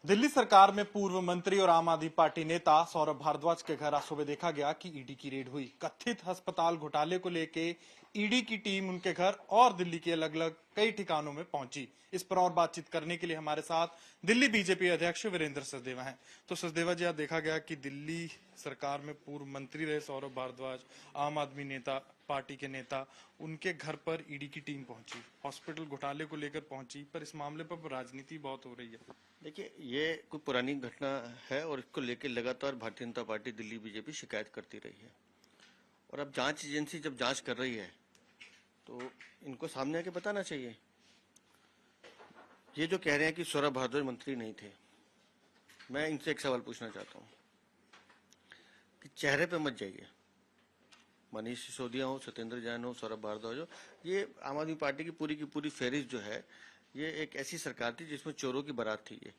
दिल्ली सरकार में पूर्व मंत्री और आम आदमी पार्टी नेता सौरभ भारद्वाज के घर आज सुबह देखा गया कि ईडी की रेड हुई। कथित अस्पताल घोटाले को लेके ईडी की टीम उनके घर और दिल्ली के अलग अलग कई ठिकानों में पहुंची। इस पर और बातचीत करने के लिए हमारे साथ दिल्ली बीजेपी अध्यक्ष वीरेंद्र सचदेवा हैं। तो सचदेवा जी, आज देखा गया कि दिल्ली सरकार में पूर्व मंत्री रहे सौरभ भारद्वाज, आम आदमी नेता पार्टी के नेता, उनके घर पर ईडी की टीम पहुंची, हॉस्पिटल घोटाले को लेकर पहुंची, पर इस मामले पर राजनीति बहुत हो रही है। देखिए, ये कोई पुरानी घटना है और इसको लेकर लगातार भारतीय जनता पार्टी दिल्ली बीजेपी शिकायत करती रही है। और अब जांच एजेंसी जब जांच कर रही है तो इनको सामने आके बताना चाहिए। ये जो कह रहे हैं कि सौरभ भारद्वाज मंत्री नहीं थे, मैं इनसे एक सवाल पूछना चाहता हूँ कि चेहरे पे मत जाइए। मनीष सिसोदिया हो, सत्येंद्र जैन हो, सौरभ भारद्वाज हो, ये आम आदमी पार्टी की पूरी फेरिस्त जो है, ये एक ऐसी सरकार थी जिसमें चोरों की बारात थी ये।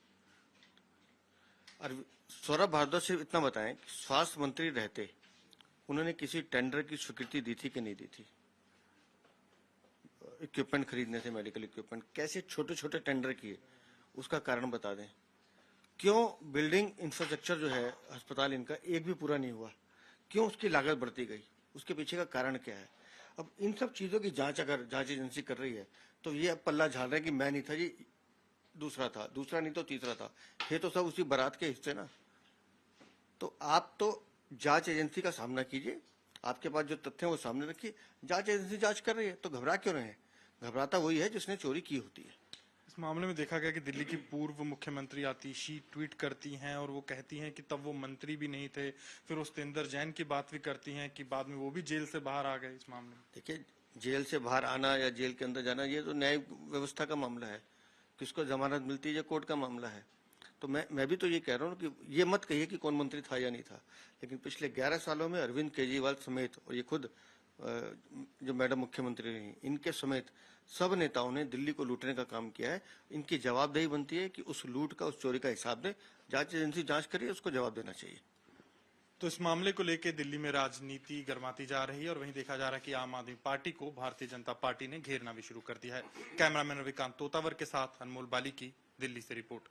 और सौरभ भारद्वाज से इतना बताएं कि स्वास्थ्य मंत्री रहते उन्होंने किसी टेंडर की स्वीकृति दी थी कि नहीं दी थी? इक्विपमेंट खरीदने से, मेडिकल इक्विपमेंट, कैसे छोटे छोटे टेंडर किए, उसका कारण बता दें। क्यों बिल्डिंग इंफ्रास्ट्रक्चर जो है अस्पताल इनका एक भी पूरा नहीं हुआ? क्यों उसकी लागत बढ़ती गई? उसके पीछे का कारण क्या है? अब इन सब चीजों की जांच अगर जांच एजेंसी कर रही है तो ये अब पल्ला झाड़ रहा है कि मैं नहीं था जी, दूसरा था, दूसरा नहीं तो तीसरा था। ये तो सब उसी बारात के हिस्से ना। तो आप तो जांच एजेंसी का सामना कीजिए, आपके पास जो तथ्य है वो सामने रखिए। जांच एजेंसी जांच कर रही है तो घबरा क्यों रहे हैं? घबराता वही है जिसने चोरी की होती है। इस मामले में देखा गया कि दिल्ली की पूर्व मुख्यमंत्री आतिशी ट्वीट करती हैं और वो कहती हैं कि तब वो मंत्री भी नहीं थे। फिर वो सत्येंद्र जैन की बात भी करती हैं कि बाद में वो भी जेल से बाहर आ गए। इस मामले में देखिए, जेल से बाहर आना या जेल के अंदर जाना, ये तो न्याय व्यवस्था का मामला है। किसको जमानत मिलती है ये कोर्ट का मामला है। तो मैं भी तो ये कह रहा हूँ कि ये मत कहिए कि कौन मंत्री था या नहीं था। लेकिन पिछले 11 सालों में अरविंद केजरीवाल समेत, और ये खुद जो मैडम मुख्यमंत्री रही, इनके समेत सब नेताओं ने दिल्ली को लूटने का काम किया है। इनकी जवाबदेही बनती है कि उस लूट का, उस चोरी का हिसाब दें। जांच एजेंसी जांच करिए, उसको जवाब देना चाहिए। तो इस मामले को लेकर दिल्ली में राजनीति गर्माती जा रही है और वहीं देखा जा रहा है कि आम आदमी पार्टी को भारतीय जनता पार्टी ने घेरना भी शुरू कर दिया है। कैमरामैन रविकांत तोतावर के साथ अनमोल बाली की दिल्ली से रिपोर्ट।